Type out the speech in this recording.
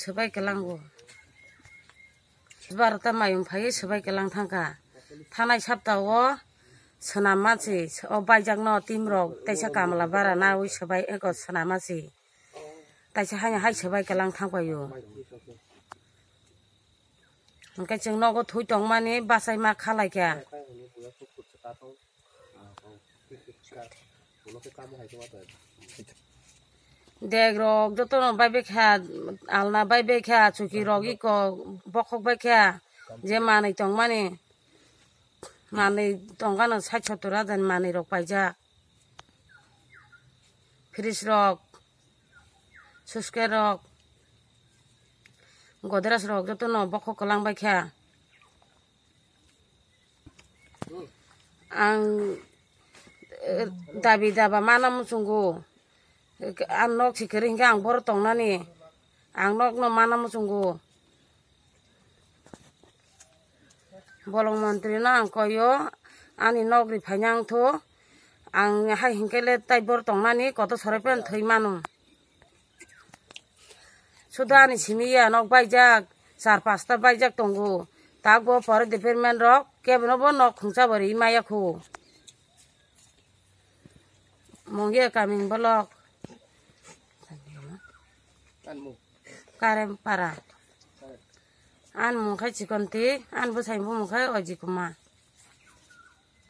Sebaik kelanggo, sebar tamayum pakai sebaik kelang tangka, tanai sabtawo, senamasi, obayang no timrok, tesa kamala bara nawi sebaik ekor senamasi, tesa hanya hai sebaik kelang tangka yo. Mungkin jeng nogo thui tong mani basai mak kalai kya. Deg rok joto no bai bekha alna bai bekha chuki rogi ko bokhok bekha je mani tong mani tongkano 60-70 dan mani rok paija fridge rok suske rok godras rok joto no bokhok kelang bekha ang dabi daba mana musunggu ang nok sikering ang bor tong nani ang nok no mana musunggu bolong mantri na ang koyo ani nok ri phanyang tho ang hai hingkele tai bor tong nani koto sorepen thoi manu sudani simiya nok baijak 4-5 baijak tongu takbo por department rok kebno bo nok khungsa bari maya khu mongye kaming blok karem para an mungkai cikonti an busai mungkai oji kuma